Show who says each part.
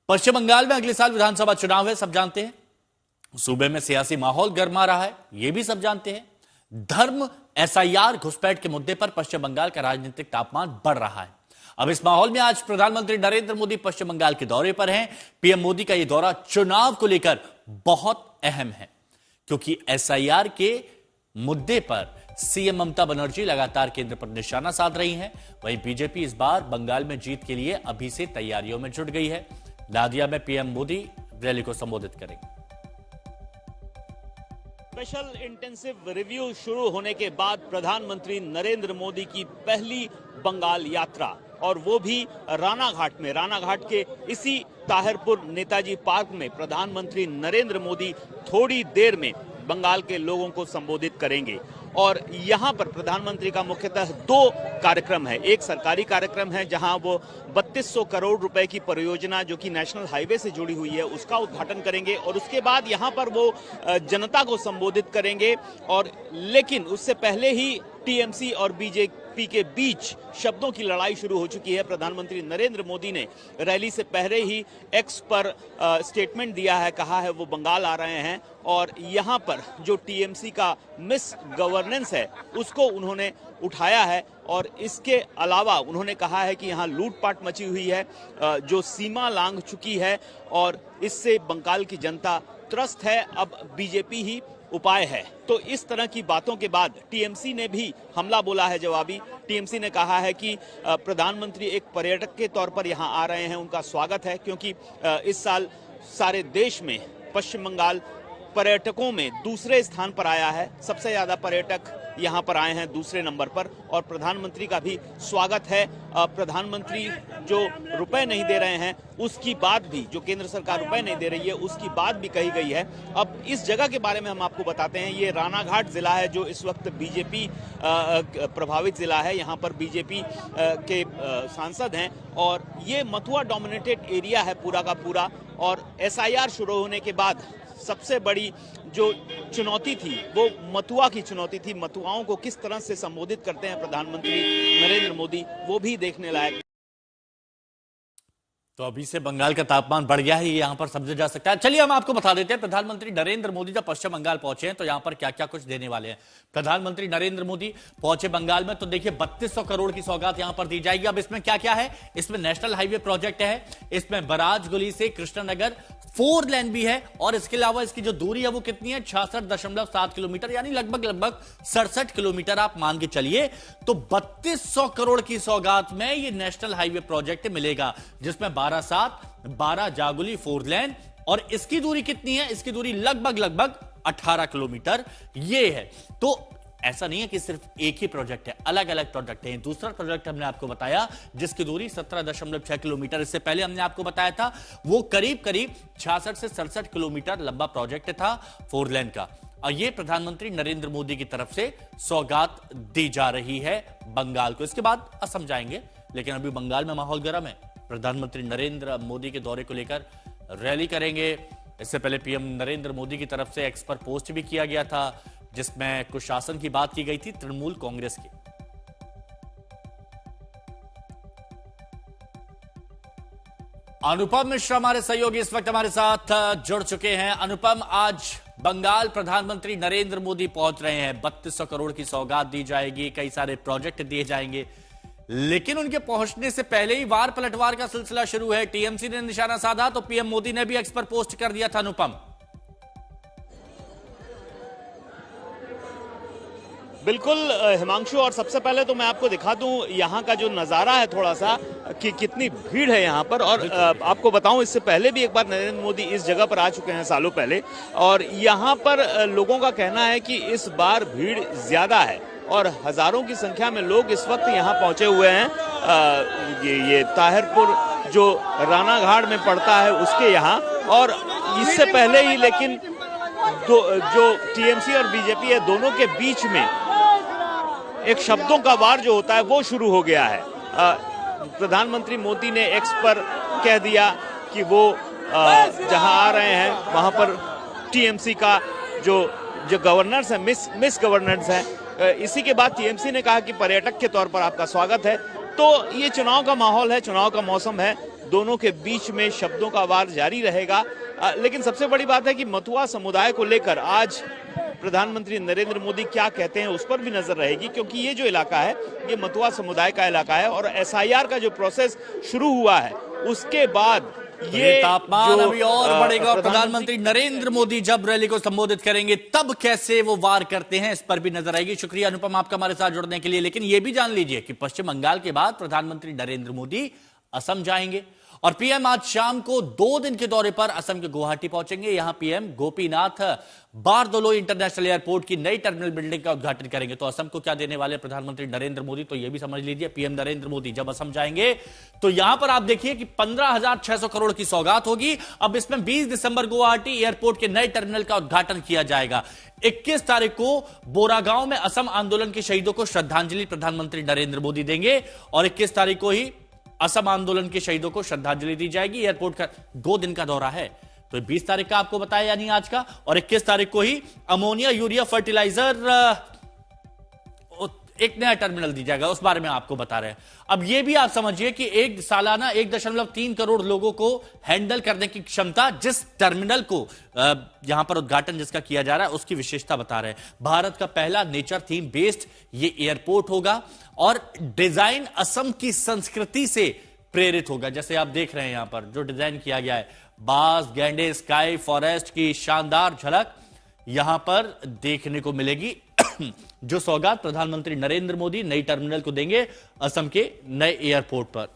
Speaker 1: पश्चिम बंगाल में अगले साल विधानसभा चुनाव है, सब जानते हैं। सूबे में सियासी माहौल गर्मा रहा है, यह भी सब जानते हैं। धर्म, एसआईआर, घुसपैठ के मुद्दे पर पश्चिम बंगाल का राजनीतिक तापमान बढ़ रहा है। अब इस माहौल में आज प्रधानमंत्री नरेंद्र मोदी पश्चिम बंगाल के दौरे पर हैं। पीएम मोदी का यह दौरा चुनाव को लेकर बहुत अहम है, क्योंकि एसआईआर के मुद्दे पर सीएम ममता बनर्जी लगातार केंद्र पर निशाना साध रही हैं। वहीं बीजेपी इस बार बंगाल में जीत के लिए अभी से तैयारियों में जुट गई है। नादिया में पीएम मोदी रैली को संबोधित करेंगे।
Speaker 2: स्पेशल इंटेंसिव रिव्यू शुरू होने के बाद प्रधानमंत्री नरेंद्र मोदी की पहली बंगाल यात्रा, और वो भी रानाघाट में। रानाघाट के इसी ताहिरपुर नेताजी पार्क में प्रधानमंत्री नरेंद्र मोदी थोड़ी देर में बंगाल के लोगों को संबोधित करेंगे। और यहां पर प्रधानमंत्री का मुख्यतः दो कार्यक्रम है। एक सरकारी कार्यक्रम है जहां वो 3200 करोड़ रुपए की परियोजना जो कि नेशनल हाईवे से जुड़ी हुई है उसका उद्घाटन करेंगे, और उसके बाद यहां पर वो जनता को संबोधित करेंगे। और लेकिन उससे पहले ही टीएमसी और बीजेपी के बीच शब्दों की लड़ाई शुरू हो चुकी है। प्रधानमंत्री नरेंद्र मोदी ने रैली से पहले ही एक्स पर स्टेटमेंट दिया है, कहा है वो बंगाल आ रहे हैं, और यहां पर जो टीएमसी का मिस गवर्नेंस है उसको उन्होंने उठाया है। और इसके अलावा उन्होंने कहा है कि यहां लूटपाट मची हुई है जो सीमा लांघ चुकी है, और इससे बंगाल की जनता त्रस्त है। अब बीजेपी ही उपाय है। तो इस तरह की बातों के बाद टीएमसी ने भी हमला बोला है जवाबी। टीएमसी ने कहा है कि प्रधानमंत्री एक पर्यटक के तौर पर यहां आ रहे हैं, उनका स्वागत है, क्योंकि इस साल सारे देश में पश्चिम बंगाल पर्यटकों में दूसरे स्थान पर आया है। सबसे ज्यादा पर्यटक यहां पर आए हैं दूसरे नंबर पर, और प्रधानमंत्री का भी स्वागत है। प्रधानमंत्री जो रुपए नहीं दे रहे हैं उसकी बात भी, जो केंद्र सरकार रुपए नहीं दे रही है उसकी बात भी कही गई है। अब इस जगह के बारे में हम आपको बताते हैं। ये रानाघाट जिला है जो इस वक्त बीजेपी प्रभावित जिला है। यहाँ पर बीजेपी के सांसद हैं, और ये मथुआ डोमिनेटेड एरिया है पूरा का पूरा। और एसआईआर शुरू होने के बाद सबसे बड़ी जो चुनौती थी वो मथुआ की चुनौती थी। मथुआओं को किस तरह से संबोधित करते हैं प्रधानमंत्री नरेंद्र मोदी, वो भी देखने लायक।
Speaker 1: तो अभी से बंगाल का तापमान बढ़ गया है, ये यहां पर समझा जा सकता है। चलिए हम आपको बता देते हैं, प्रधानमंत्री नरेंद्र मोदी जब पश्चिम बंगाल पहुंचे हैं तो यहां पर क्या क्या कुछ देने वाले हैं। प्रधानमंत्री नरेंद्र मोदी पहुंचे बंगाल में तो देखिए 3200 करोड़ की सौगात यहां पर दी जाएगी। अब इसमें क्या क्या है, इसमें नेशनल हाईवे प्रोजेक्ट है, इसमें बराजगुली से कृष्णनगर 4 लेन भी है, और इसके अलावा इसकी जो दूरी है वो कितनी है, 66.7 किलोमीटर, यानी लगभग 67 किलोमीटर आप मान के चलिए। तो 3200 करोड़ की सौगात में ये नेशनल हाईवे प्रोजेक्ट मिलेगा, जिसमें 12 जागुली 4 लेन, और इसकी दूरी कितनी है, इसकी दूरी लगभग 18 किलोमीटर ये है। तो ऐसा नहीं है कि सिर्फ एक ही प्रोजेक्ट है, अलग अलग प्रोजेक्ट है। दूसरा प्रोजेक्ट हमने आपको बताया जिसकी दूरी 17.6 किलोमीटर, इससे पहले हमने आपको बताया था वो करीब 66 से 67 किलोमीटर लंबा प्रोजेक्ट था 4 लेन का। और ये प्रधानमंत्री नरेंद्र मोदी की तरफ से सौगात दी जा रही है बंगाल को। इसके बाद असम जाएंगे, लेकिन अभी बंगाल में माहौल गर्म है। प्रधानमंत्री नरेंद्र मोदी के दौरे को लेकर रैली करेंगे। इससे पहले पीएम नरेंद्र मोदी की तरफ से एक्स पर पोस्ट भी किया गया था, जिसमें कुशासन की बात की गई थी तृणमूल कांग्रेस की। अनुपम मिश्रा हमारे सहयोगी इस वक्त हमारे साथ जुड़ चुके हैं। अनुपम, आज बंगाल प्रधानमंत्री नरेंद्र मोदी पहुंच रहे हैं, 3200 करोड़ की सौगात दी जाएगी, कई सारे प्रोजेक्ट दिए जाएंगे, लेकिन उनके पहुंचने से पहले ही वार पलटवार का सिलसिला शुरू है। टीएमसी ने निशाना साधा तो पीएम मोदी ने भी एक्स पर पोस्ट कर दिया था। अनुपम,
Speaker 2: बिल्कुल हिमांशु, और सबसे पहले तो मैं आपको दिखा दूं यहाँ का जो नज़ारा है थोड़ा सा, कि कितनी भीड़ है यहाँ पर। और आपको बताऊं, इससे पहले भी एक बार नरेंद्र मोदी इस जगह पर आ चुके हैं सालों पहले, और यहाँ पर लोगों का कहना है कि इस बार भीड़ ज्यादा है, और हजारों की संख्या में लोग इस वक्त यहाँ पहुंचे हुए हैं। ये ताहिरपुर जो रानाघाट में पड़ता है उसके यहाँ, और इससे पहले ही लेकिन जो टीएमसी और बीजेपी है दोनों के बीच में एक शब्दों का वार जो होता है वो शुरू हो गया है। प्रधानमंत्री मोदी ने एक्स पर कह दिया कि वो जहां आ रहे हैं वहां पर टीएमसी का जो गवर्नर्स है, मिस गवर्नेंस है। इसी के बाद टीएमसी ने कहा कि पर्यटक के तौर पर आपका स्वागत है। तो ये चुनाव का माहौल है, चुनाव का मौसम है। दोनों के बीच में शब्दों का वार जारी रहेगा। लेकिन सबसे बड़ी बात है कि मथुआ समुदाय को लेकर आज प्रधानमंत्री नरेंद्र मोदी क्या कहते हैं उस पर भी नजर रहेगी, क्योंकि ये जो इलाका है ये मथुआ समुदाय का इलाका है और एसआईआर का जो प्रोसेस शुरू हुआ है उसके बाद ये
Speaker 1: तापमान अभी और बढ़ेगा और प्रधानमंत्री नरेंद्र मोदी जब रैली को संबोधित करेंगे तब कैसे वो वार करते हैं इस पर भी नजर आएगी। शुक्रिया अनुपम आपका हमारे साथ जुड़ने के लिए। लेकिन यह भी जान लीजिए कि पश्चिम बंगाल के बाद प्रधानमंत्री नरेंद्र मोदी असम जाएंगे और पीएम आज शाम को 2 दिन के दौरे पर असम के गुवाहाटी पहुंचेंगे। यहां PM Gopinath Bordoloi international airport की नई टर्मिनल बिल्डिंग का उद्घाटन करेंगे। तो असम को क्या देने वाले प्रधानमंत्री नरेंद्र मोदी, तो यह भी समझ लीजिए पीएम नरेंद्र मोदी जब असम जाएंगे तो यहां पर आप देखिए कि 15,600 करोड़ की सौगात होगी। अब इसमें 20 दिसंबर गुवाहाटी एयरपोर्ट के नए टर्मिनल का उद्घाटन किया जाएगा। 21 तारीख को बोरागांव में असम आंदोलन के शहीदों को श्रद्धांजलि प्रधानमंत्री नरेंद्र मोदी देंगे और 21 तारीख को ही असम आंदोलन के शहीदों को श्रद्धांजलि दी जाएगी। एयरपोर्ट का 2 दिन का दौरा है, तो 20 तारीख का आपको बताया यानी आज का, और 21 तारीख को ही अमोनिया यूरिया फर्टिलाइजर एक नया टर्मिनल दी जाएगा, उस बारे में आपको बता रहे हैं। अब यह भी आप समझिए कि एक सालाना 1.3 करोड़ लोगों को हैंडल करने की क्षमता जिस टर्मिनल को यहां पर उद्घाटन जिसका किया जा रहा है उसकी विशेषता बता रहे हैं। भारत का पहला नेचर थीम बेस्ड ये एयरपोर्ट होगा और डिजाइन असम की संस्कृति से प्रेरित होगा। जैसे आप देख रहे हैं यहां पर जो डिजाइन किया गया है, बास, गैंडे, स्काई फॉरेस्ट की शानदार झलक यहां पर देखने को मिलेगी। जो सौगात प्रधानमंत्री नरेंद्र मोदी नई टर्मिनल को देंगे असम के नए एयरपोर्ट पर।